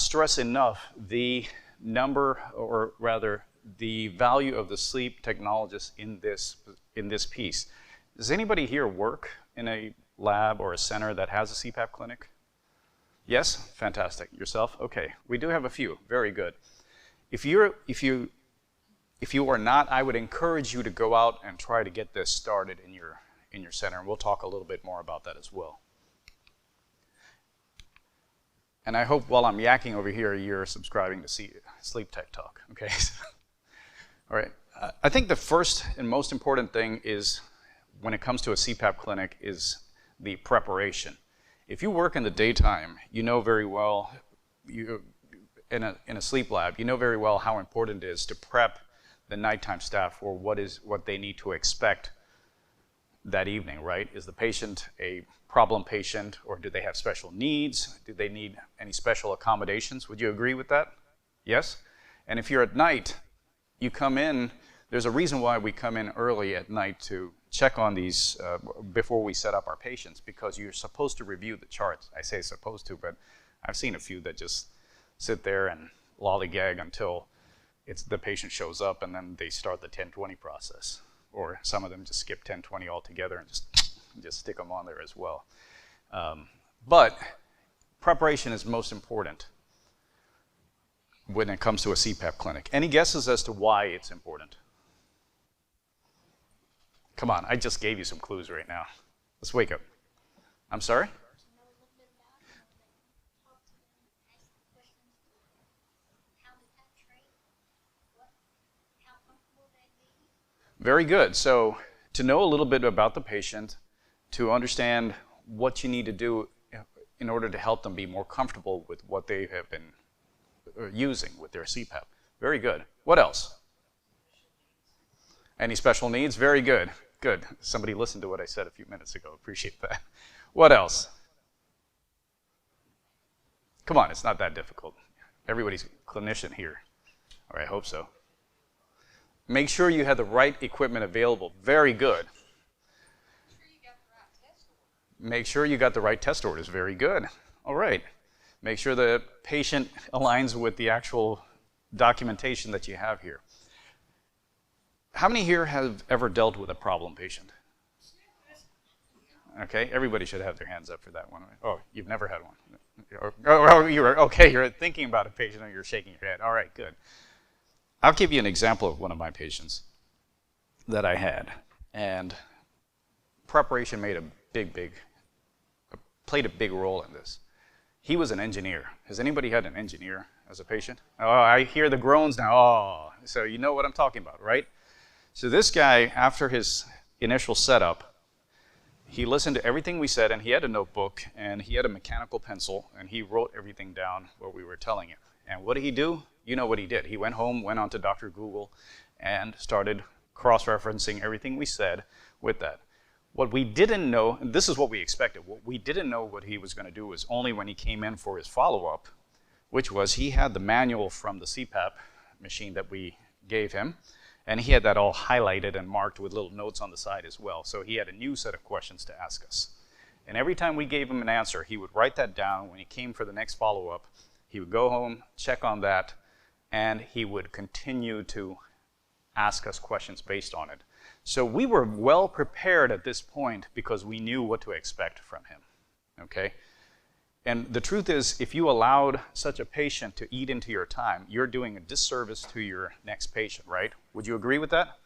cannot stress enough the number, or rather the value of the sleep technologists in this piece. Does anybody here work in a lab or a center that has a CPAP clinic? Yes? Fantastic. Yourself? Okay. We do have a few. Very good. If you are not, I would encourage you to go out and try to get this started in your center, and we'll talk a little bit more about that as well. And I hope while I'm yakking over here, you're subscribing to Sleep Tech Talk. Okay. All right. I think the first and most important thing is, when it comes to a CPAP clinic, is the preparation. If you work in the daytime, you know very well, in a sleep lab, you know very well how important it is to prep the nighttime staff for what they need to expect that evening, right? Is the patient a problem patient, or do they have special needs? Do they need any special accommodations? Would you agree with that? Yes? And if you're at night, you come in, there's a reason why we come in early at night to check on these before we set up our patients, because you're supposed to review the charts. I say supposed to, but I've seen a few that just sit there and lollygag until the patient shows up, and then they start the 10-20 process. Or some of them just skip 10-20 altogether and just stick them on there as well. But preparation is most important when it comes to a CPAP clinic. Any guesses as to why it's important? Come on, I just gave you some clues right now. Let's wake up. I'm sorry? Very good. So to know a little bit about the patient, to understand what you need to do in order to help them be more comfortable with what they have been using with their CPAP. Very good. What else? Any special needs? Very good. Good. Somebody listened to what I said a few minutes ago. Appreciate that. What else? Come on, it's not that difficult. Everybody's a clinician here. Or I hope so. Make sure you have the right equipment available. Very good. Make sure you got the right test orders. Very good. All right. Make sure the patient aligns with the actual documentation that you have here. How many here have ever dealt with a problem patient? Okay, everybody should have their hands up for that one. Oh, you've never had one. Oh, you're thinking about a patient and you're shaking your head. All right, good. I'll give you an example of one of my patients that I had, and preparation played a big role in this. He was an engineer. Has anybody had an engineer as a patient? Oh, I hear the groans now. Oh, so you know what I'm talking about, right? So this guy, after his initial setup, he listened to everything we said, and he had a notebook, and he had a mechanical pencil, and he wrote everything down what we were telling him. And what did he do? You know what he did. He went home, went on to Dr. Google, and started cross-referencing everything we said with that. What we didn't know, and this is what we expected, what we didn't know what he was going to do was only when he came in for his follow-up, which was he had the manual from the CPAP machine that we gave him, and he had that all highlighted and marked with little notes on the side as well. So he had a new set of questions to ask us. And every time we gave him an answer, he would write that down. When he came for the next follow-up, he would go home, check on that, and he would continue to ask us questions based on it. So we were well prepared at this point because we knew what to expect from him, okay? And the truth is, if you allowed such a patient to eat into your time, you're doing a disservice to your next patient, right? Would you agree with that?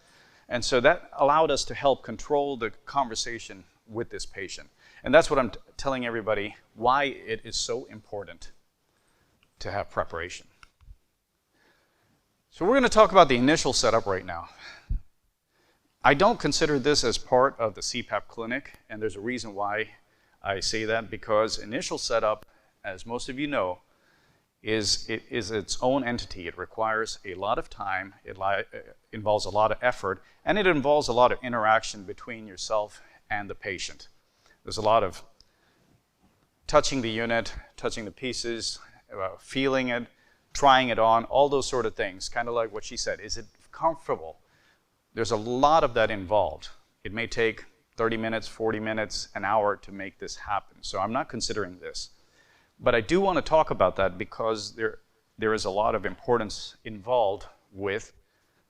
And so that allowed us to help control the conversation with this patient. And that's what I'm telling everybody, why it is so important to have preparation. So we're going to talk about the initial setup right now. I don't consider this as part of the CPAP clinic, and there's a reason why I say that, because initial setup, as most of you know, is its own entity. It requires a lot of time, it involves a lot of effort, and it involves a lot of interaction between yourself and the patient. There's a lot of touching the unit, touching the pieces, feeling it, trying it on, all those sort of things, kind of like what she said. Is it comfortable? There's a lot of that involved. It may take 30 minutes, 40 minutes, an hour to make this happen. So I'm not considering this. But I do want to talk about that because there is a lot of importance involved with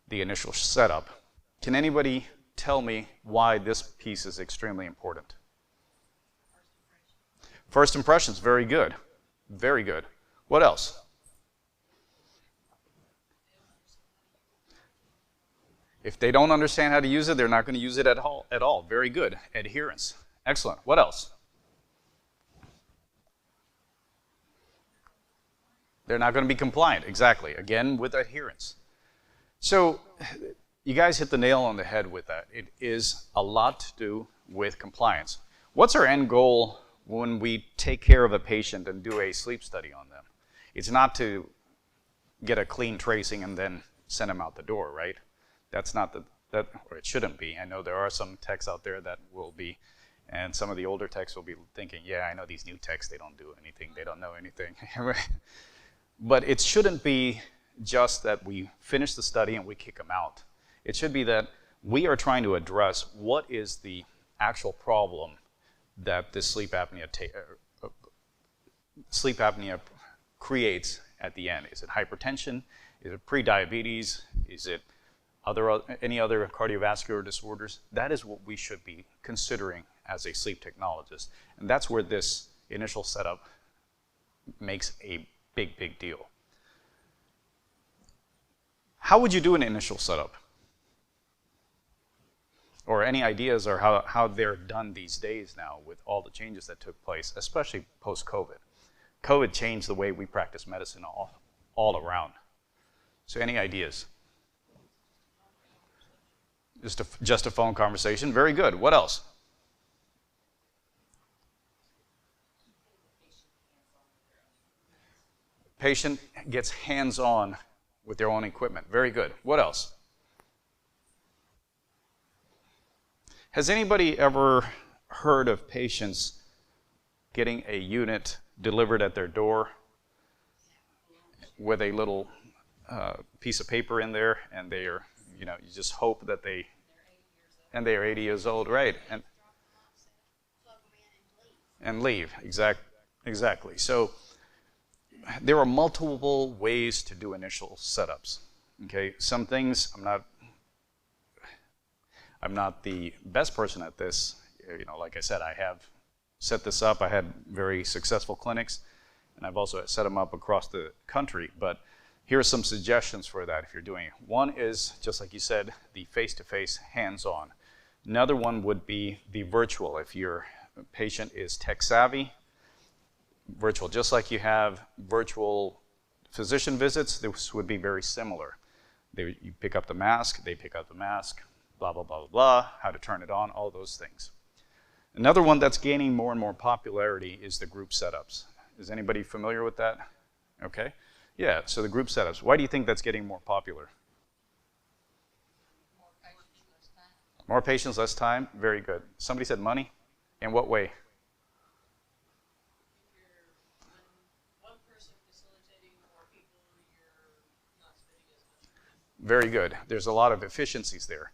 the initial setup. Can anybody tell me why this piece is extremely important? First impressions, very good. Very good. What else? If they don't understand how to use it, they're not going to use it at all. Very good. Adherence. Excellent. What else? They're not going to be compliant. Exactly. Again, with adherence. So you guys hit the nail on the head with that. It is a lot to do with compliance. What's our end goal when we take care of a patient and do a sleep study on them? It's not to get a clean tracing and then send them out the door, right? That's not or it shouldn't be. I know there are some techs out there that will be, and some of the older techs will be thinking, yeah, I know these new techs, they don't do anything, they don't know anything. But it shouldn't be just that we finish the study and we kick them out. It should be that we are trying to address what is the actual problem that this sleep apnea creates at the end. Is it hypertension? Is it prediabetes? Is it any other cardiovascular disorders? That is what we should be considering as a sleep technologist. And that's where this initial setup makes a big deal. How would you do an initial setup? Or any ideas or how they're done these days now with all the changes that took place, especially post-COVID. COVID changed the way we practice medicine all around. So any ideas? Just a phone conversation. Very good. What else? Patient gets hands-on with their own equipment. Very good. What else? Has anybody ever heard of patients getting a unit delivered at their door with a little piece of paper in there, and they are, you just hope that they are 80 years old, right? And leave. Exactly. So there are multiple ways to do initial setups. Okay, some things I'm not the best person at this. Like I said, I have set this up. I had very successful clinics, and I've also set them up across the country. But here are some suggestions for that if you're doing it. One is, just like you said, the face-to-face hands-on. Another one would be the virtual. If your patient is tech-savvy, virtual. Just like you have virtual physician visits, this would be very similar. You pick up the mask, they pick up the mask, blah, blah, blah, blah, blah, how to turn it on, all those things. Another one that's gaining more and more popularity is the group setups. Is anybody familiar with that? Okay. Yeah, so the group setups. Why do you think that's getting more popular? More patients, less time? Very good. Somebody said money? In what way? Very good. There's a lot of efficiencies there.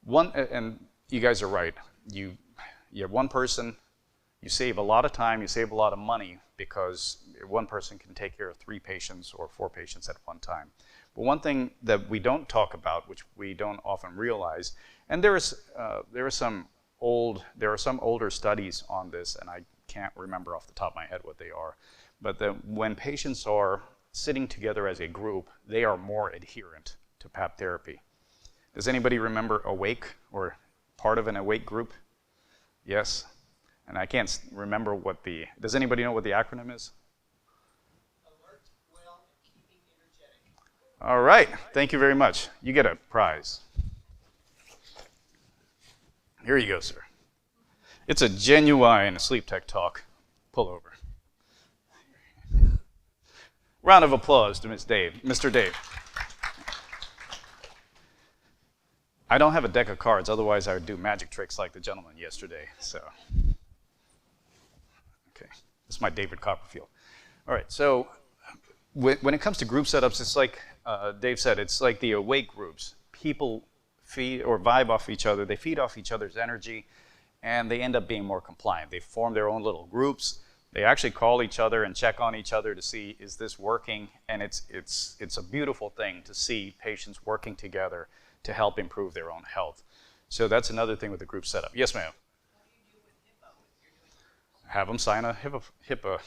And you guys are right. You have one person, you save a lot of time, you save a lot of money because one person can take care of 3 patients or 4 patients at one time. But one thing that we don't talk about, which we don't often realize, and there are some older studies on this, and I can't remember off the top of my head what they are, but when patients are sitting together as a group, they are more adherent to PAP therapy. Does anybody remember AWAKE or part of an AWAKE group? Yes? And I can't remember does anybody know what the acronym is? Alert, well, and keeping energetic. All right, thank you very much. You get a prize. Here you go, sir. It's a genuine sleep tech talk. Pull over. Round of applause to Mr. Dave. I don't have a deck of cards, otherwise I would do magic tricks like the gentleman yesterday. So, okay, this is my David Copperfield. All right, so when it comes to group setups, it's like Dave said, it's like the awake groups. People feed or vibe off each other, they feed off each other's energy, and they end up being more compliant. They form their own little groups. They actually call each other and check on each other to see, is this working? And it's a beautiful thing to see patients working together to help improve their own health. So that's another thing with the group setup. Yes, ma'am? Have them sign a HIPAA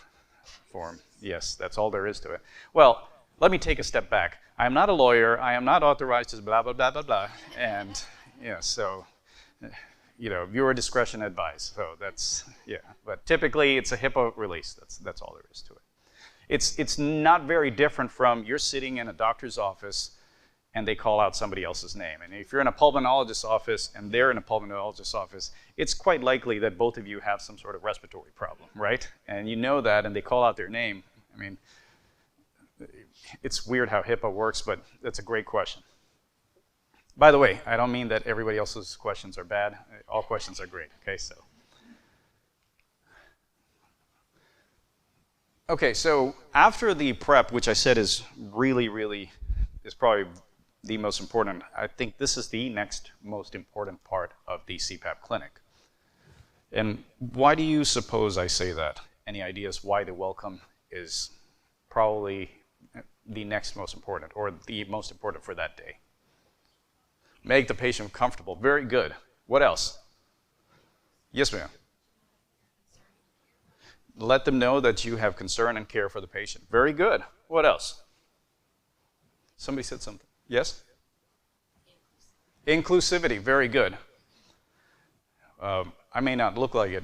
form. Yes, that's all there is to it. Well, let me take a step back. I am not a lawyer. I am not authorized to blah, blah, blah, blah, blah. And, so, viewer discretion advised. So that's, But typically, it's a HIPAA release. That's all there is to it. It's not very different from you're sitting in a doctor's office and they call out somebody else's name. And if you're in a pulmonologist's office and they're in a pulmonologist's office, it's quite likely that both of you have some sort of respiratory problem, right? And you know that, and they call out their name. I mean, it's weird how HIPAA works, but that's a great question. By the way, I don't mean that everybody else's questions are bad. All questions are great, okay? Okay, so after the prep, which I said is is probably the most important, I think this is the next most important part of the CPAP clinic. And why do you suppose I say that? Any ideas why the welcome is probably the next most important, or the most important for that day? Make the patient comfortable. Very good. What else? Yes, ma'am. Let them know that you have concern and care for the patient. Very good. What else? Somebody said something. Yes? Inclusivity. Very good. I may not look like it,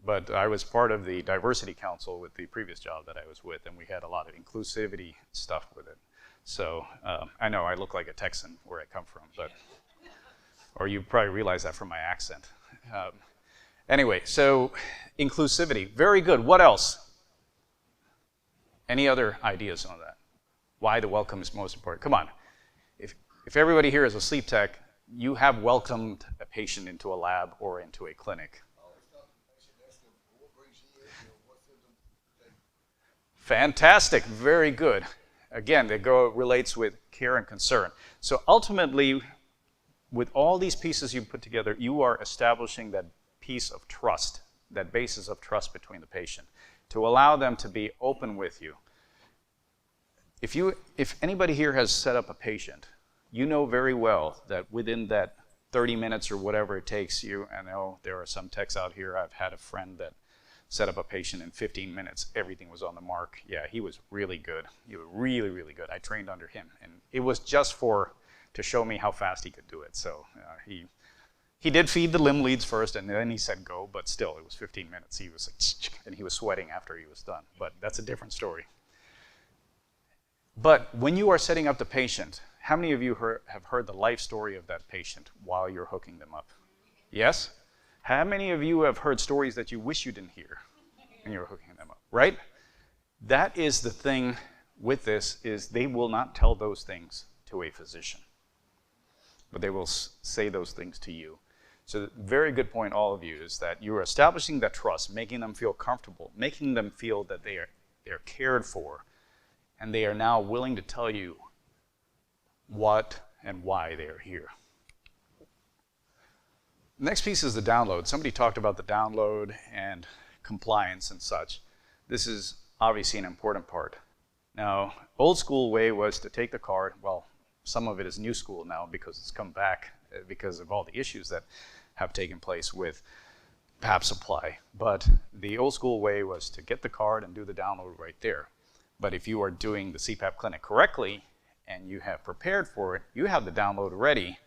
but I was part of the diversity council with the previous job that I was with, and we had a lot of inclusivity stuff with it. So I know I look like a Texan where I come from, or you probably realize that from my accent. Anyway, so inclusivity. Very good. What else? Any other ideas on that? Why the welcome is most important? Come on. If everybody here is a sleep tech, you have welcomed a patient into a lab or into a clinic. Fantastic. Very good. Again, relates with care and concern. So ultimately, with all these pieces you put together, you are establishing that piece of trust, that basis of trust between the patient, to allow them to be open with you. If anybody here has set up a patient, you know very well that within that 30 minutes or whatever it takes you, I know there are some techs out here, I've had a friend that set up a patient in 15 minutes, everything was on the mark. Yeah, he was really good. He was really, really good. I trained under him, and it was just to show me how fast he could do it. So he did feed the limb leads first, and then he said go, but still, it was 15 minutes. He was like, and he was sweating after he was done, but that's a different story. But when you are setting up the patient, how many of you have heard the life story of that patient while you're hooking them up? Yes? How many of you have heard stories that you wish you didn't hear when you were hooking them up, right? That is the thing with this, is they will not tell those things to a physician, but they will say those things to you. So very good point, all of you, is that you're establishing that trust, making them feel comfortable, making them feel that they're cared for, and they are now willing to tell you what and why they are here. The next piece is the download. Somebody talked about the download and compliance and such. This is obviously an important part. Now, old school way was to take the card. Well, some of it is new school now because it's come back because of all the issues that have taken place with PAP supply. But the old school way was to get the card and do the download right there. But if you are doing the CPAP clinic correctly and you have prepared for it, you have the download ready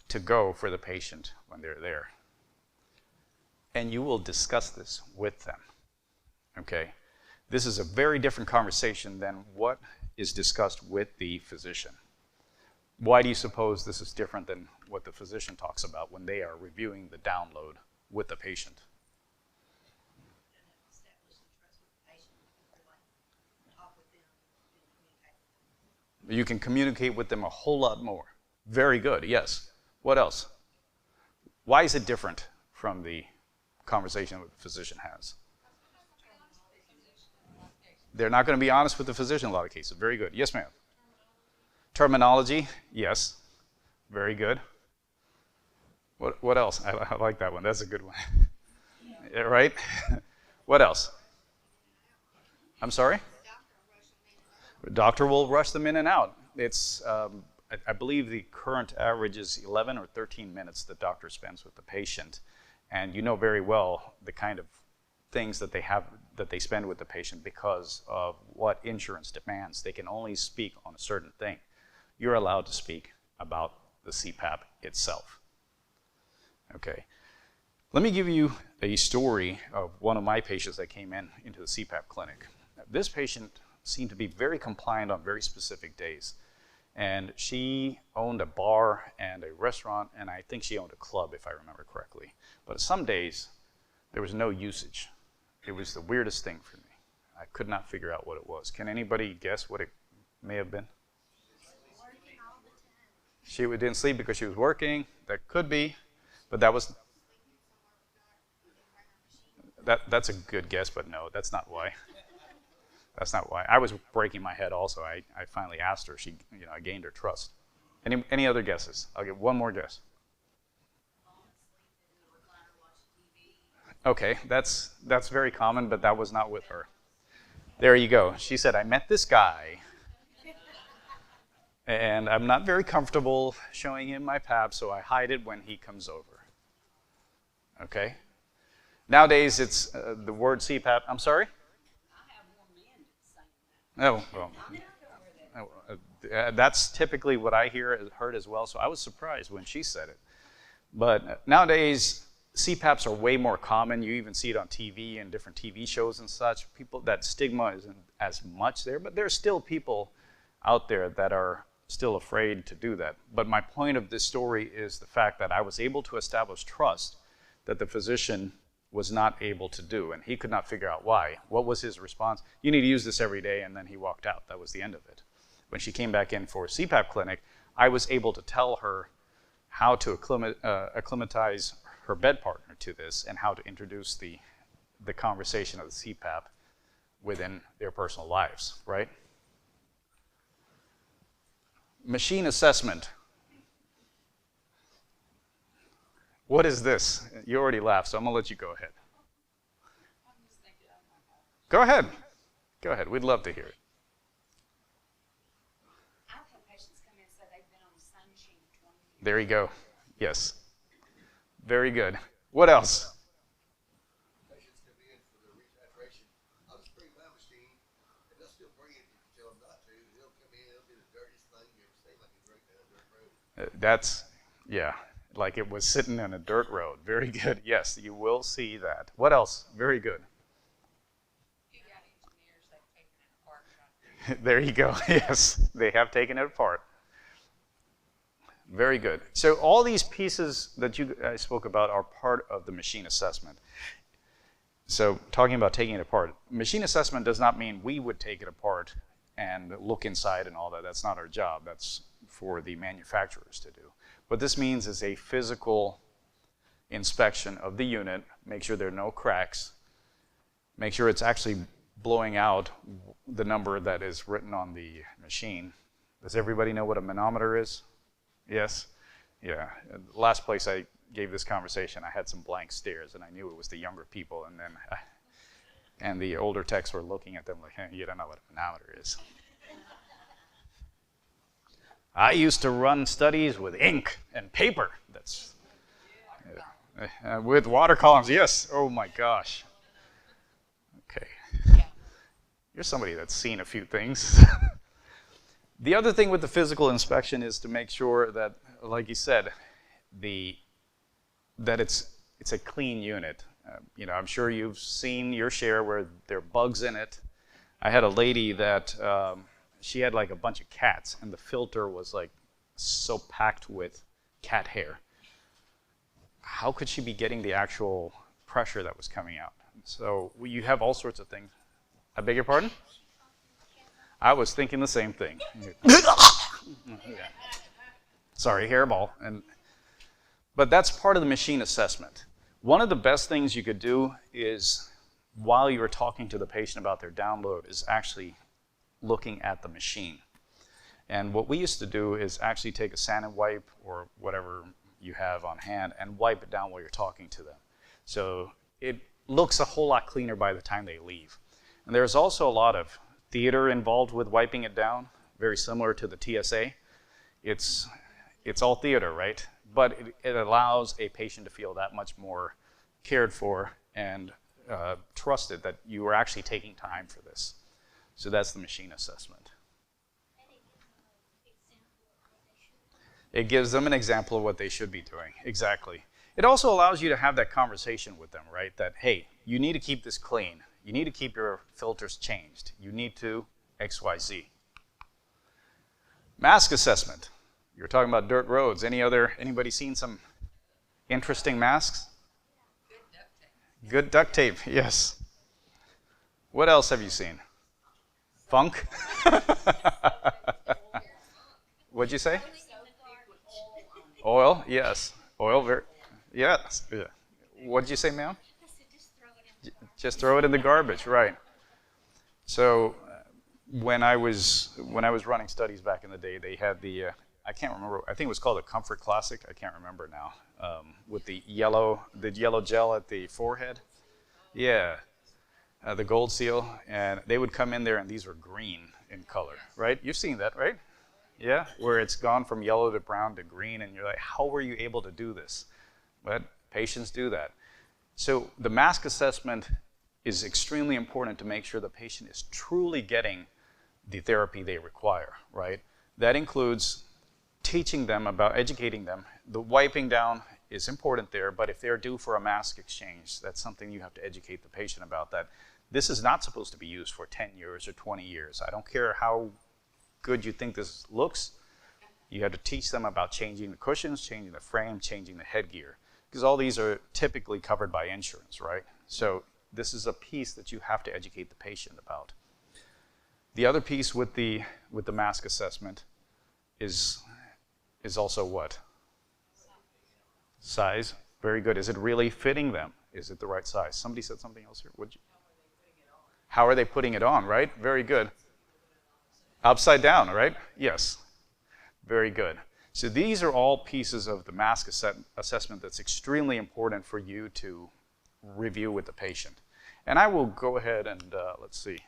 to go for the patient when they're there. And you will discuss this with them, okay? This is a very different conversation than what is discussed with the physician. Why do you suppose this is different than what the physician talks about when they are reviewing the download with the patient? You can communicate with them a whole lot more. Very good, yes. What else? Why is it different from the conversation that the physician has? They're not going to be honest with the physician in a lot of cases. Very good. Yes, ma'am. Terminology, yes. Very good. What else? I like that one. That's a good one. Yeah, right? What else? I'm sorry? The doctor will rush them in and out. It's, I believe the current average is 11 or 13 minutes the doctor spends with the patient. And you know very well the kind of things that they spend with the patient because of what insurance demands. They can only speak on a certain thing. You're allowed to speak about the CPAP itself. Okay. Let me give you a story of one of my patients that came into the CPAP clinic. This patient seemed to be very compliant on very specific days. And she owned a bar and a restaurant, and I think she owned a club, if I remember correctly. But some days, there was no usage. It was the weirdest thing for me. I could not figure out what it was. Can anybody guess what it may have been? She didn't sleep because she was working. That could be, but that's a good guess, but no, that's not why. That's not why. I was breaking my head also. I finally asked her. I gained her trust. Any other guesses? I'll give one more guess. Okay, that's very common, but that was not with her. There you go. She said, I met this guy, and I'm not very comfortable showing him my PAP, so I hide it when he comes over. Okay? Nowadays, it's the word CPAP. I'm sorry? Oh, well, that's typically what I heard as well, so I was surprised when she said it. But nowadays, CPAPs are way more common. You even see it on TV and different TV shows and such. That stigma isn't as much there, but there's still people out there that are still afraid to do that. But my point of this story is the fact that I was able to establish trust that the physician was not able to do, and he could not figure out why. What was his response? You need to use this every day, and then he walked out. That was the end of it. When she came back in for a CPAP clinic, I was able to tell her how to acclimatize her bed partner to this and how to introduce the conversation of the CPAP within their personal lives, right? Machine assessment. What is this? You already laughed, so I'm going to let you go ahead. Go ahead. Go ahead. We'd love to hear it. I've had patients come in and say they've been on the same machine for 20 years. There you go. Yes. Very good. What else? Patients come in for their resaturation. I'll just bring my machine, and they'll still bring it if you tell them not to. They'll come in, it'll be the dirtiest thing you ever seen, like it's right down dirt road. Yeah, like it was sitting in a dirt road. Very good. Yes, you will see that. What else? Very good. You got engineers that have taken it apart. There you go. Yes, they have taken it apart. Very good. So all these pieces that I spoke about are part of the machine assessment. So talking about taking it apart, machine assessment does not mean we would take it apart and look inside and all that. That's not our job. That's for the manufacturers to do. What this means is a physical inspection of the unit, make sure there are no cracks, make sure it's actually blowing out the number that is written on the machine. Does everybody know what a manometer is? Yes? Yeah. The last place I gave this conversation, I had some blank stares, and I knew it was the younger people, and the older techs were looking at them like, hey, you don't know what a manometer is. I used to run studies with ink and paper. That's with water columns. Yes. Oh my gosh. Okay. You're somebody that's seen a few things. The other thing with the physical inspection is to make sure that, like you said, that it's a clean unit. I'm sure you've seen your share where there are bugs in it. I had a lady that she had like a bunch of cats, and the filter was like so packed with cat hair. How could she be getting the actual pressure that was coming out? So you have all sorts of things. I beg your pardon? I was thinking the same thing. Sorry, hairball. But that's part of the machine assessment. One of the best things you could do is, while you're talking to the patient about their download, is actually looking at the machine. And what we used to do is actually take a sand wipe or whatever you have on hand and wipe it down while you're talking to them. So it looks a whole lot cleaner by the time they leave. And there's also a lot of theater involved with wiping it down, very similar to the TSA. It's all theater, right? But it allows a patient to feel that much more cared for and trusted that you are actually taking time for this. So that's the machine assessment. It gives them an example of what they should be doing, exactly. It also allows you to have that conversation with them, right? That, hey, you need to keep this clean. You need to keep your filters changed. You need to XYZ. Mask assessment. You were talking about dirt roads. Anybody seen some interesting masks? Good duct tape, yes. What else have you seen? Funk? What'd you say? Oil, yes. Oil, yes. Yeah. What'd you say, ma'am? Just throw it in the garbage, right? So when I was running studies back in the day, they had the I can't remember. I think it was called a Comfort Classic. I can't remember now. With the yellow gel at the forehead. Yeah, the gold seal, and they would come in there, and these were green in color, right? You've seen that, right? Yeah, where it's gone from yellow to brown to green, and you're like, how were you able to do this? But patients do that. So the mask assessment is extremely important to make sure the patient is truly getting the therapy they require, right? That includes teaching them about, educating them. The wiping down is important there, but if they're due for a mask exchange, that's something you have to educate the patient about, that this is not supposed to be used for 10 years or 20 years. I don't care how good you think this looks. You have to teach them about changing the cushions, changing the frame, changing the headgear, because all these are typically covered by insurance, right? So this is a piece that you have to educate the patient about. The other piece with the mask assessment is also what? Size. Very good. Is it really fitting them? Is it the right size? Somebody said something else here. How are they putting it on, right? Very good. Upside down, right? Yes. Very good. So these are all pieces of the mask assessment that's extremely important for you to review with the patient. And I will go ahead and, let's see,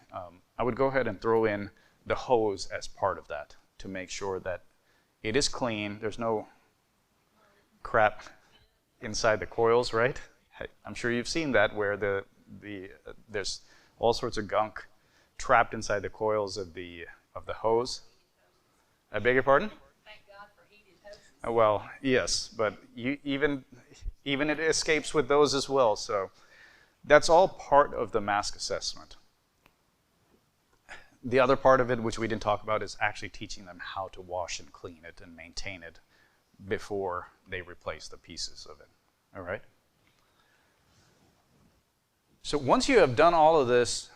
I would go ahead and throw in the hose as part of that to make sure that it is clean. There's no crap inside the coils, right? I'm sure you've seen that where there's all sorts of gunk trapped inside the coils of the hose. I beg your pardon? Thank God for heated hoses. Well, yes, but even it escapes with those as well. So that's all part of the mask assessment. The other part of it, which we didn't talk about, is actually teaching them how to wash and clean it and maintain it before they replace the pieces of it. All right? So once you have done all of this,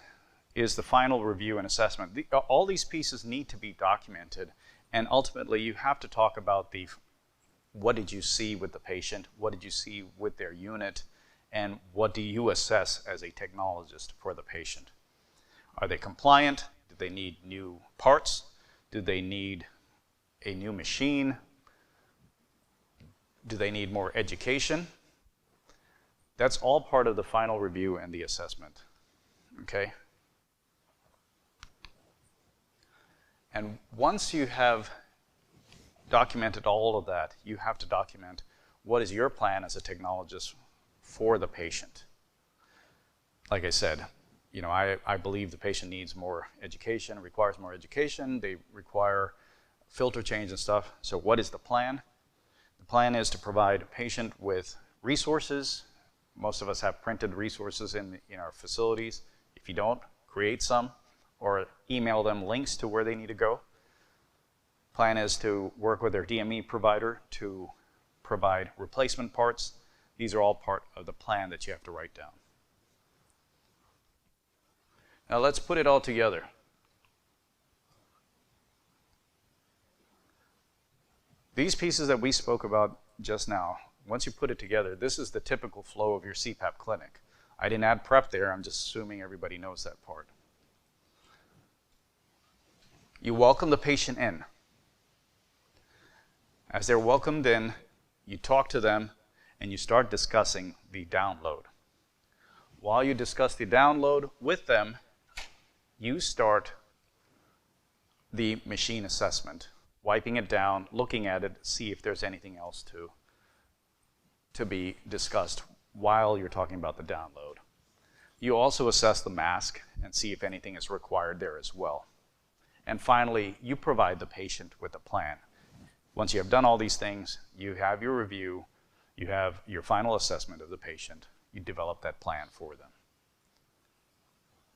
is the final review and assessment. All these pieces need to be documented, and ultimately you have to talk about what did you see with the patient, what did you see with their unit, and what do you assess as a technologist for the patient. Are they compliant? Do they need new parts? Do they need a new machine? Do they need more education? That's all part of the final review and the assessment, okay? And once you have documented all of that, you have to document what is your plan as a technologist for the patient. Like I said, you know, I believe the patient needs more education, requires more education. They require filter change and stuff. So what is the plan? The plan is to provide a patient with resources. Most of us have printed resources in our facilities. If you don't, create some or email them links to where they need to go. Plan is to work with their DME provider to provide replacement parts. These are all part of the plan that you have to write down. Now let's put it all together. These pieces that we spoke about just now, once you put it together, this is the typical flow of your CPAP clinic. I didn't add prep there, I'm just assuming everybody knows that part. You welcome the patient in. As they're welcomed in, you talk to them and you start discussing the download. While you discuss the download with them, you start the machine assessment, wiping it down, looking at it, see if there's anything else to be discussed while you're talking about the download. You also assess the mask and see if anything is required there as well. And finally, you provide the patient with a plan. Once you have done all these things, you have your review, you have your final assessment of the patient, you develop that plan for them.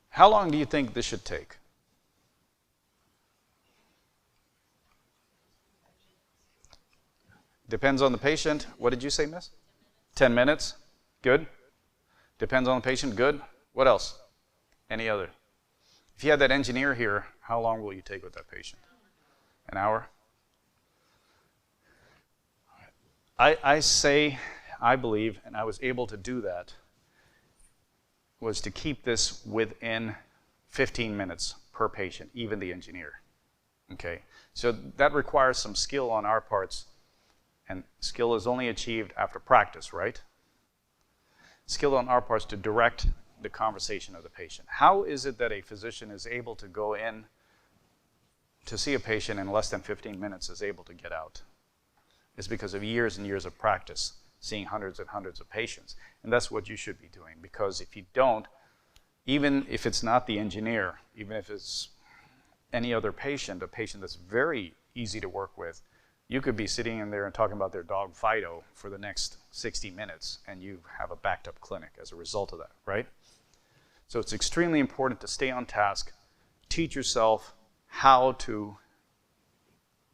How long do you think this should take? Depends on the patient. What did you say, miss? 10 minutes? Good. Depends on the patient? Good. What else? Any other? If you had that engineer here, how long will you take with that patient? An hour? I believe, and I was able to do that, was to keep this within 15 minutes per patient, even the engineer. Okay, so that requires some skill on our parts, and skill is only achieved after practice, right? Skill on our parts to direct the conversation of the patient. How is it that a physician is able to go in to see a patient in less than 15 minutes is able to get out? It's because of years and years of practice, seeing hundreds and hundreds of patients. And that's what you should be doing, because if you don't, even if it's not the engineer, even if it's any other patient, a patient that's very easy to work with, you could be sitting in there and talking about their dog Fido for the next 60 minutes, and you have a backed up clinic as a result of that, right? So it's extremely important to stay on task, teach yourself how to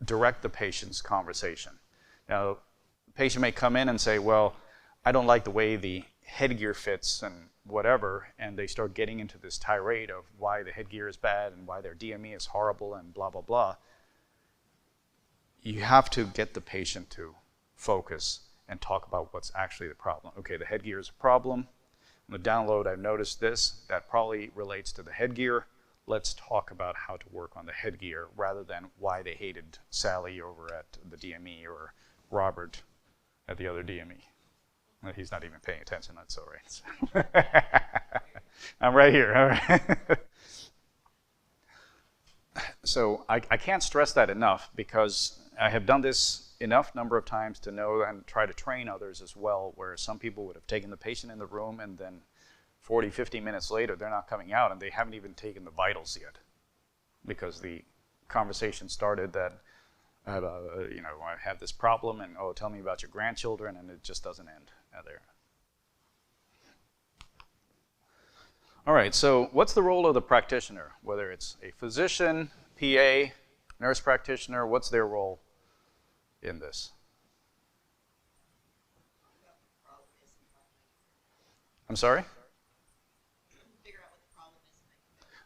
direct the patient's conversation. Now, the patient may come in and say, well, I don't like the way the headgear fits and whatever, and they start getting into this tirade of why the headgear is bad and why their DME is horrible and blah, blah, blah. You have to get the patient to focus and talk about what's actually the problem. Okay, the headgear is a problem. On the download, I've noticed this. That probably relates to the headgear. Let's talk about how to work on the headgear rather than why they hated Sally over at the DME or Robert at the other DME. Well, he's not even paying attention, that's all right. I'm right here, all right. So I can't stress that enough, because I have done this enough number of times to know and try to train others as well, where some people would have taken the patient in the room and then 40, 50 minutes later, they're not coming out and they haven't even taken the vitals yet, because the conversation started that, I have this problem, and tell me about your grandchildren, and it just doesn't end there. All right, so what's the role of the practitioner? Whether it's a physician, PA, nurse practitioner, what's their role in this? I'm sorry? Figure out what the problem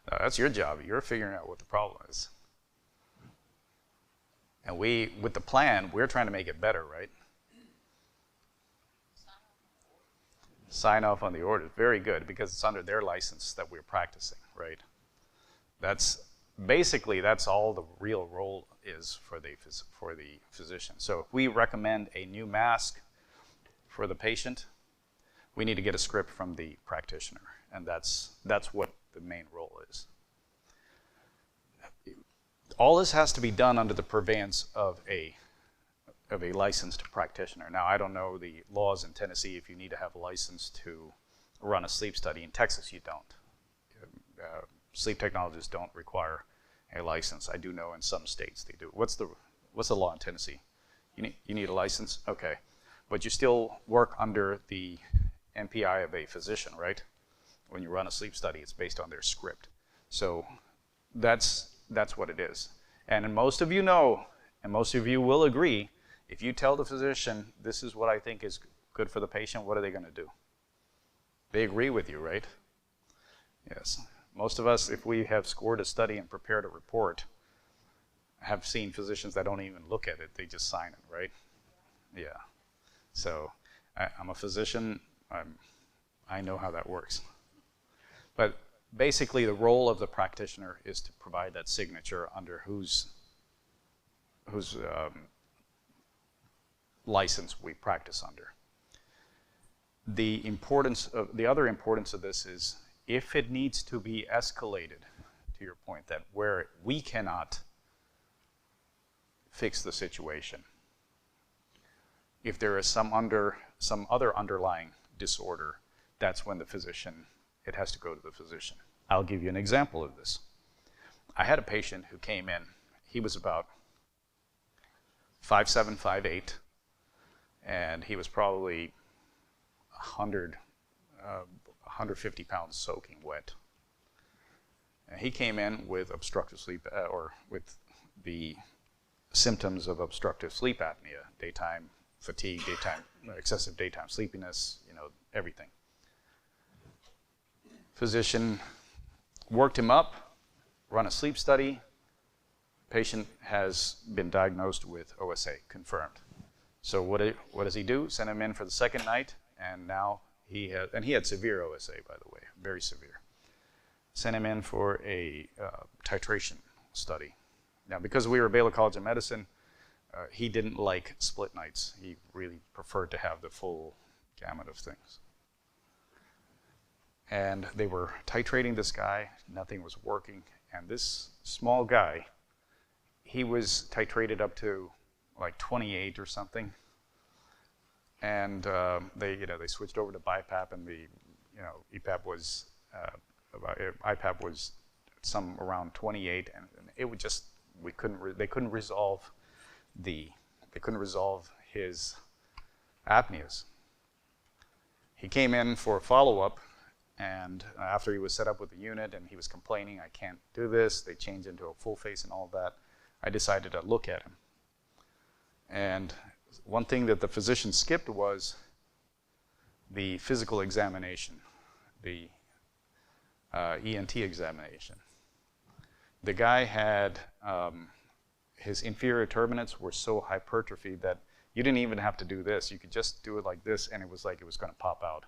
is. That's your job. You're figuring out what the problem is. And with the plan, we're trying to make it better, right? Sign off on the order. Very good, because it's under their license that we're practicing, right? That's all the real role is for the physician. So if we recommend a new mask for the patient, we need to get a script from the practitioner, and that's what the main role is. All this has to be done under the purveyance of a licensed practitioner. Now, I don't know the laws in Tennessee if you need to have a license to run a sleep study. In Texas, you don't. Sleep technologists don't require a license. I do know in some states they do. What's the law in Tennessee? You need a license? Okay. But you still work under the MPI of a physician, right? When you run a sleep study, it's based on their script. So that's what it is. And most of you know, and most of you will agree, if you tell the physician, this is what I think is good for the patient, what are they going to do? They agree with you, right? Yes. Most of us, if we have scored a study and prepared a report, have seen physicians that don't even look at it, they just sign it, right? Yeah. So I'm a physician, I know how that works. But basically the role of the practitioner is to provide that signature under whose license we practice under. The other importance of this is, if it needs to be escalated to your point, that where we cannot fix the situation, if there is some other underlying disorder, that's when it has to go to the physician. I'll give you an example of this. I had a patient who came in. He was about 5'7", 5'8", and he was probably 150 pounds soaking wet. And he came in with obstructive sleep, or with the symptoms of obstructive sleep apnea, daytime fatigue, excessive daytime sleepiness, everything. Physician worked him up, run a sleep study. Patient has been diagnosed with OSA, confirmed. So what does he do? Send him in for the second night, and now he had severe OSA, by the way, very severe. Sent him in for a titration study. Now, because we were Baylor College of Medicine, he didn't like split nights. He really preferred to have the full gamut of things. And they were titrating this guy. Nothing was working. And this small guy, he was titrated up to like 28 or something. And they switched over to BiPAP, and the EPAP was IPAP was some around 28, and it would just they couldn't resolve his apneas. He came in for a follow-up, and after he was set up with the unit and he was complaining, I can't do this, they changed into a full face and all that, I decided to look at him. And one thing that the physician skipped was the physical examination, the ENT examination. The guy had, his inferior turbinates were so hypertrophied that you didn't even have to do this. You could just do it like this, and it was like it was going to pop out,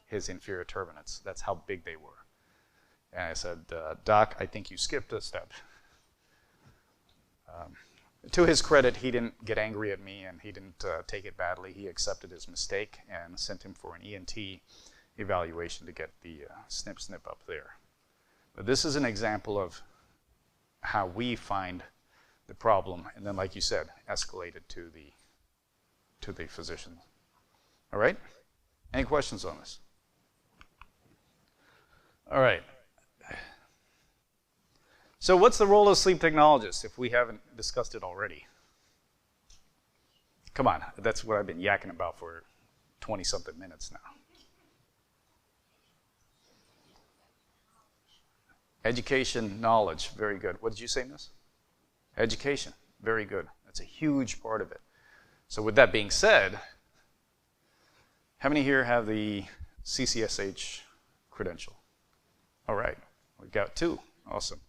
his inferior turbinates. That's how big they were. And I said, Doc, I think you skipped a step. To his credit, he didn't get angry at me, and he didn't take it badly. He accepted his mistake and sent him for an ENT evaluation to get the snip up there. But this is an example of how we find the problem, and then, like you said, escalate it to the physician. All right? Any questions on this? All right. So what's the role of sleep technologists if we haven't discussed it already? Come on, that's what I've been yakking about for 20-something minutes now. Education, knowledge, very good. What did you say, Miss? Education, very good. That's a huge part of it. So with that being said, how many here have the CCSH credential? All right, we've got 2. Awesome.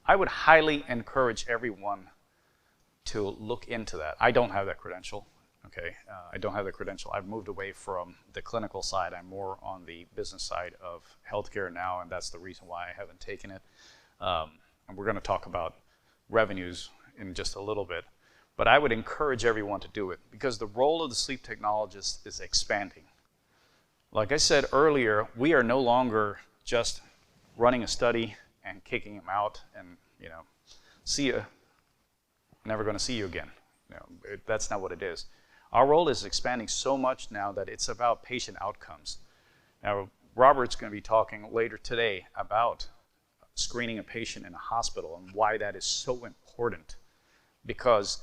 I would highly encourage everyone to look into that. I don't have that credential, okay? I don't have the credential. I've moved away from the clinical side. I'm more on the business side of healthcare now, and that's the reason why I haven't taken it. And we're going to talk about revenues in just a little bit. But I would encourage everyone to do it because the role of the sleep technologist is expanding. Like I said earlier, we are no longer just running a study and kicking him out and, see you, never going to see you again. That's not what it is. Our role is expanding so much now that it's about patient outcomes. Now, Robert's going to be talking later today about screening a patient in a hospital and why that is so important, because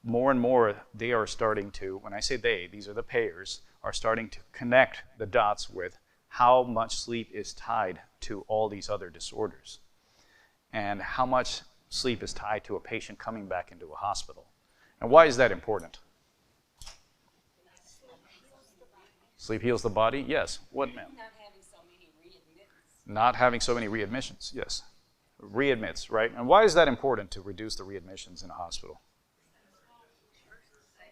more and more they are starting to, when I say they, these are the payers, are starting to connect the dots with how much sleep is tied to all these other disorders and how much sleep is tied to a patient coming back into a hospital. And why is that important? Sleep heals the body? Yes. What, ma'am? Not having so many readmissions. Not having so many readmissions, yes. Readmits, right? And why is that important to reduce the readmissions in a hospital?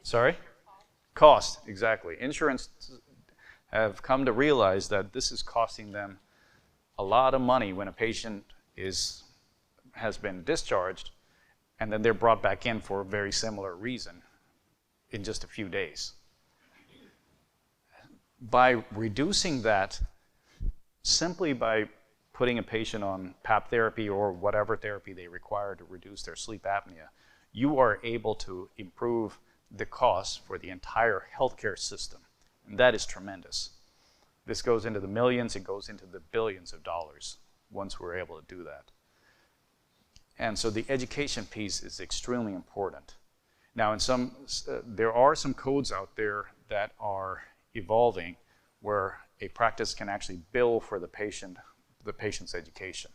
Sorry? Cost, exactly. Insurance have come to realize that this is costing them a lot of money when a patient has been discharged and then they're brought back in for a very similar reason in just a few days. By reducing that, simply by putting a patient on PAP therapy or whatever therapy they require to reduce their sleep apnea, you are able to improve the costs for the entire healthcare system. And that is tremendous. This goes into the millions, it goes into the billions of dollars once we're able to do that. And so the education piece is extremely important. Now, there are some codes out there that are evolving where a practice can actually bill for the patient's education,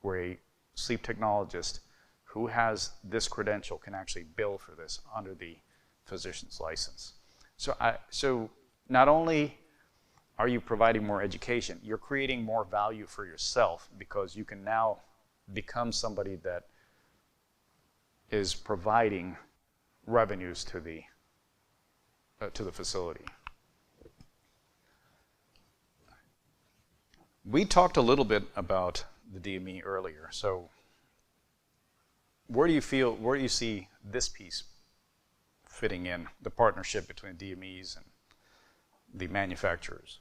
where a sleep technologist who has this credential can actually bill for this under the physician's license. So not only are you providing more education, you're creating more value for yourself because you can now become somebody that is providing revenues to the facility. We talked a little bit about the DME earlier. So where do you see this piece fitting in, the partnership between DMEs and the manufacturers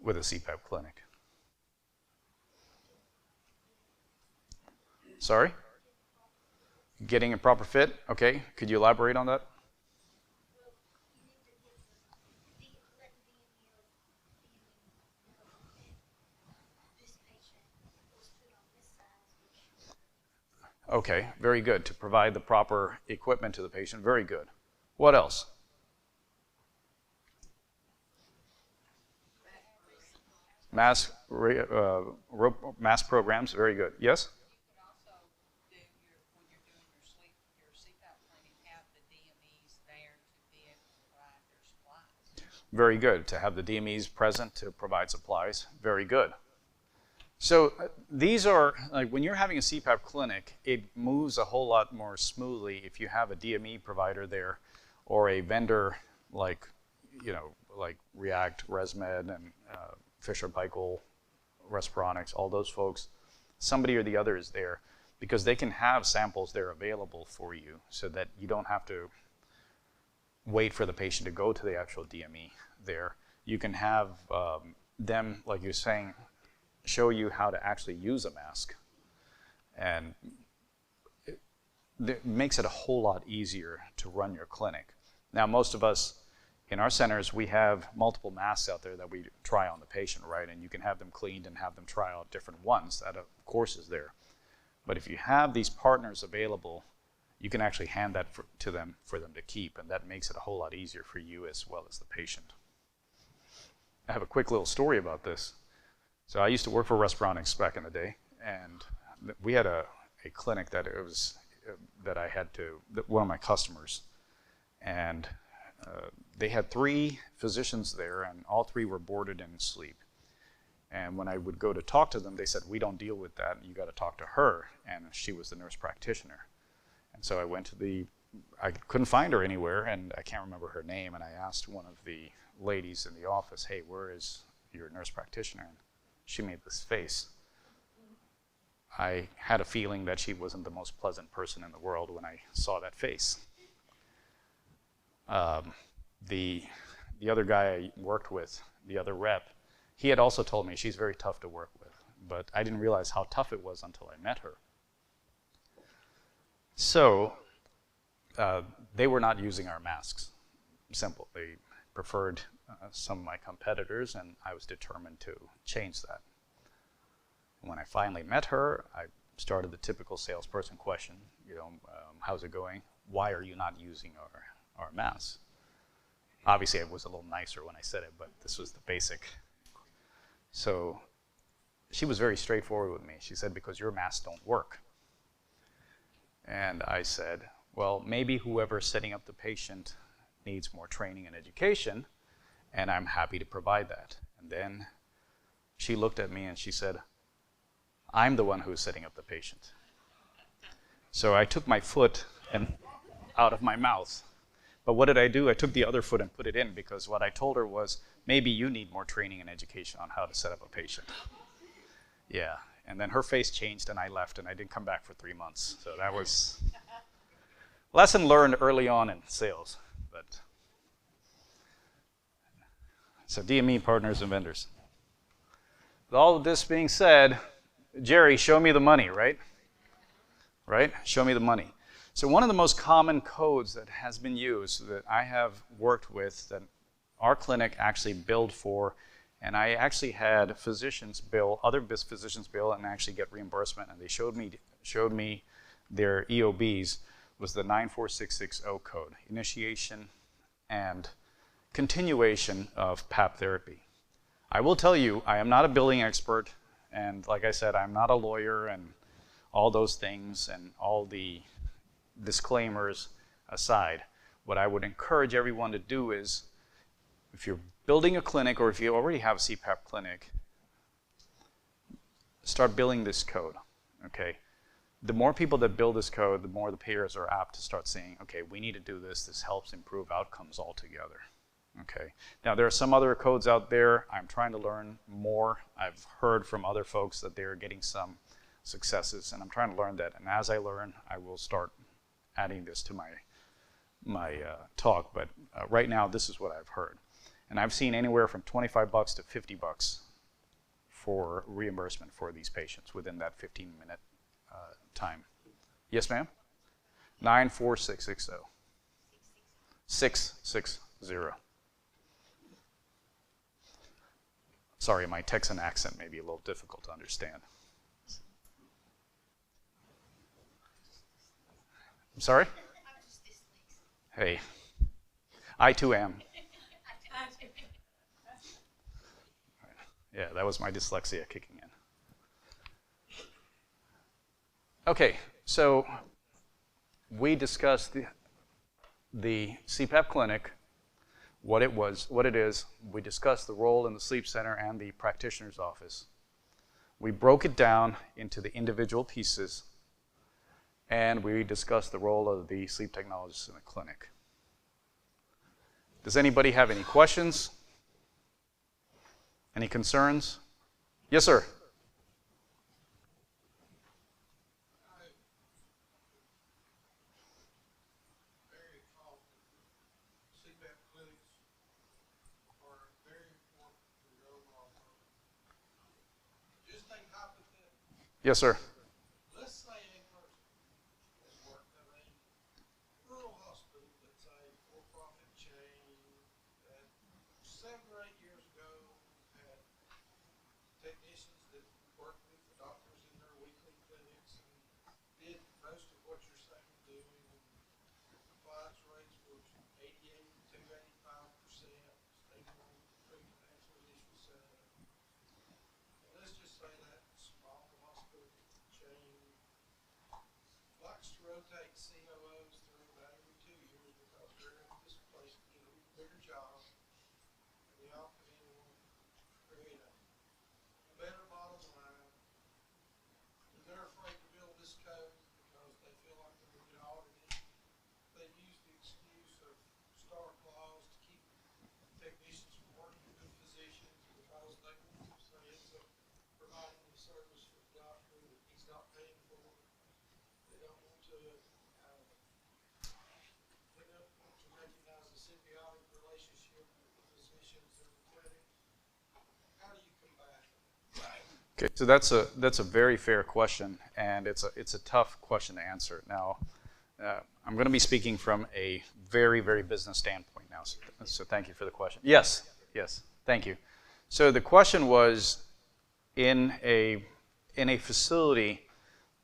with a CPAP clinic? Sorry? Getting a proper fit? Okay, could you elaborate on that? Okay, very good. To provide the proper equipment to the patient, very good. What else? Mass programs, very good. Yes? You could also do when you're doing your CPAP clinic, have the DMEs there to be able to provide their supplies. Very good. To have the DMEs present to provide supplies, very good. So these are, like when you're having a CPAP clinic, it moves a whole lot more smoothly if you have a DME provider there or a vendor like React, ResMed, and Fisher Paykel, Respironics, all those folks. Somebody or the other is there because they can have samples there available for you so that you don't have to wait for the patient to go to the actual DME there. You can have them, like you're saying, show you how to actually use a mask. And it makes it a whole lot easier to run your clinic. Now, most of us in our centers, we have multiple masks out there that we try on the patient, right? And you can have them cleaned and have them try out different ones. That, of course, is there. But if you have these partners available, you can actually hand that to them for them to keep, and that makes it a whole lot easier for you as well as the patient. I have a quick little story about this. So I used to work for Respironics back in the day, and we had a clinic that I had one of my customers, and they had 3 physicians there, and all 3 were boarded in sleep. And when I would go to talk to them, they said, "We don't deal with that. You got to talk to her." And she was the nurse practitioner. And so I went to I couldn't find her anywhere, and I can't remember her name. And I asked one of the ladies in the office, "Hey, where is your nurse practitioner?" And she made this face. I had a feeling that she wasn't the most pleasant person in the world when I saw that face. The other guy I worked with, the other rep, he had also told me she's very tough to work with, but I didn't realize how tough it was until I met her. So they were not using our masks. Simple. They preferred some of my competitors, and I was determined to change that. When I finally met her, I started the typical salesperson question, how's it going? Why are you not using our masks? Obviously, I was a little nicer when I said it, but this was the basic. So she was very straightforward with me. She said, "Because your masks don't work." And I said, "Well, maybe whoever's setting up the patient needs more training and education, and I'm happy to provide that." And then she looked at me and she said, "I'm the one who's setting up the patient." So I took my foot out of my mouth. But what did I do? I took the other foot and put it in, because what I told her was, maybe you need more training and education on how to set up a patient. Yeah, and then her face changed and I left, and I didn't come back for 3 months. So that was lesson learned early on in sales. But so DME partners and vendors. all of this being said, Jerry, show me the money, right? Right? Show me the money. So one of the most common codes that has been used that I have worked with that our clinic actually billed for, and I actually had physicians bill, other physicians bill, and actually get reimbursement, and they showed me their EOBs, was the 94660 code, initiation and continuation of PAP therapy. I will tell you, I am not a billing expert, and like I said, I'm not a lawyer and all those things and all the disclaimers aside. What I would encourage everyone to do is, if you're building a clinic or if you already have a CPAP clinic, start billing this code, okay? The more people that build this code, the more the payers are apt to start saying, okay, we need to do this. This helps improve outcomes altogether, okay? Now, there are some other codes out there. I'm trying to learn more. I've heard from other folks that they're getting some successes, and I'm trying to learn that. And as I learn, I will start adding this to my talk. But right now, this is what I've heard. And I've seen anywhere from $25 to $50 for reimbursement for these patients within that 15-minute time. Yes, ma'am? 94660. 660. Sorry, my Texan accent may be a little difficult to understand. I'm sorry? Hey, I too am. Yeah, that was my dyslexia kicking in. Okay, so we discussed the CPAP clinic, what it is. We discussed the role in the sleep center and the practitioner's office. We broke it down into the individual pieces, and we discussed the role of the sleep technologist in the clinic. Does anybody have any questions? Any concerns? Yes, sir. CPAP clinics are very important for your overall health. Just think hypothetically. Yes, sir. Let's say a person has worked at a rural hospital that's a for-profit chain that 7 or 8 years ago had technicians that worked with the doctors in their weekly clinics and did most of what you're saying doing. Compliance rates were 88 to 85%, stable on pre-financial issues. Let's just say that small hospital chain likes to rotate COOs through about every 2 years because they're in this place to get a bigger job, and they all come in and want to create a better bottom line. And they're afraid to build this code because they feel like they're going to get audited. They use the excuse of star clause to keep technicians from working with physicians because they want to say it's providing a service for the doctor that he's not paying for. They don't want to recognize a symbiotic relationship with the physicians and the clinic. How do you combat that? Okay, so that's a very fair question, and it's a tough question to answer. Now, I'm going to be speaking from a very, very business standpoint now, so thank you for the question. Yes, thank you. So the question was, in a facility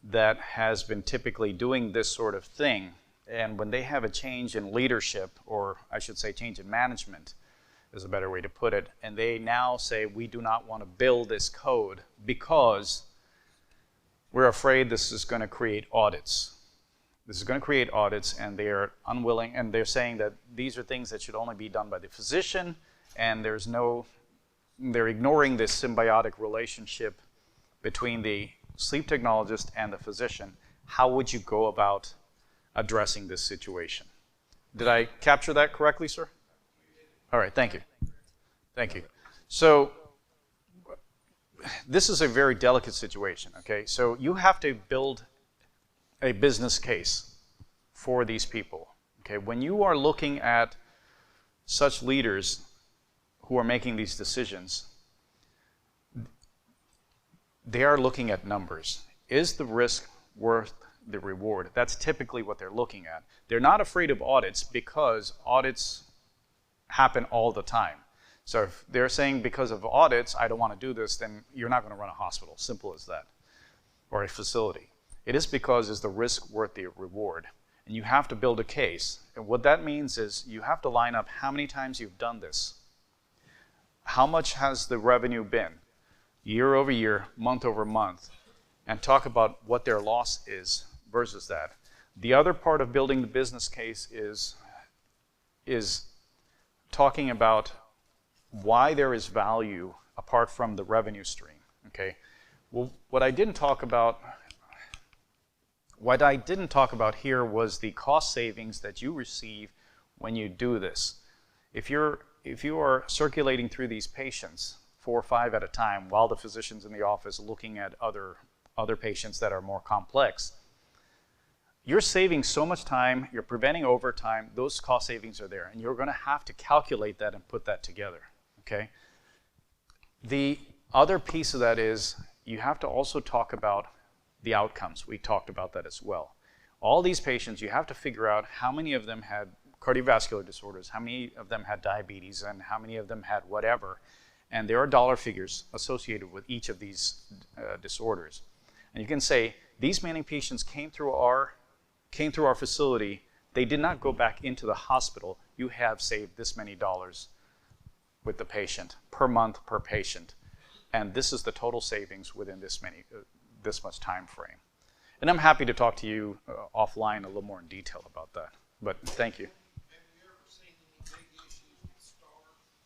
that has been typically doing this sort of thing, and when they have a change in leadership, or I should say change in management, is a better way to put it, and they now say we do not want to build this code because we're afraid this is going to create audits. This is going to create audits, and they are unwilling, and they're saying that these are things that should only be done by the physician, and they're ignoring this symbiotic relationship between the sleep technologist and the physician. How would you go about addressing this situation? Did I capture that correctly, sir? All right, thank you. Thank you. So this is a very delicate situation, okay? So you have to build a business case for these people, okay? When you are looking at such leaders who are making these decisions, they are looking at numbers. Is the risk worth the reward? That's typically what they're looking at. They're not afraid of audits because audits happen all the time. So if they're saying because of audits, I don't want to do this, then you're not going to run a hospital. Simple as that. Or a facility. It is because is the risk worth the reward? And you have to build a case. And what that means is you have to line up how many times you've done this. How much has the revenue been? Year over year, month over month. And talk about what their loss is versus that. The other part of building the business case is talking about why there is value apart from the revenue stream. Okay. Well, what I didn't talk about here was the cost savings that you receive when you do this. If you are circulating through these patients 4 or 5 at a time while the physician's in the office looking at other patients that are more complex, you're saving so much time, you're preventing overtime, those cost savings are there, and you're going to have to calculate that and put that together, okay? The other piece of that is you have to also talk about the outcomes. We talked about that as well. All these patients, you have to figure out how many of them had cardiovascular disorders, how many of them had diabetes, and how many of them had whatever, and there are dollar figures associated with each of these disorders. And you can say, these many patients came through our facility, they did not go back into the hospital, you have saved this many dollars with the patient, per month, per patient. And this is the total savings within this much time frame. And I'm happy to talk to you offline a little more in detail about that. But thank you. Have you ever seen any big issues with STAR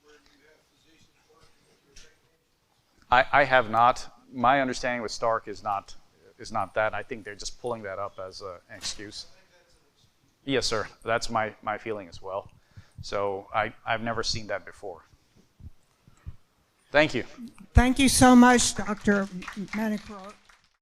where you have physicians working with your technicians? I have not. My understanding with Stark is not that. I think they're just pulling that up as an excuse. I think that's an excuse. Yes, sir. That's my feeling as well. So I've never seen that before. Thank you. Thank you so much, Dr. Mannikarote.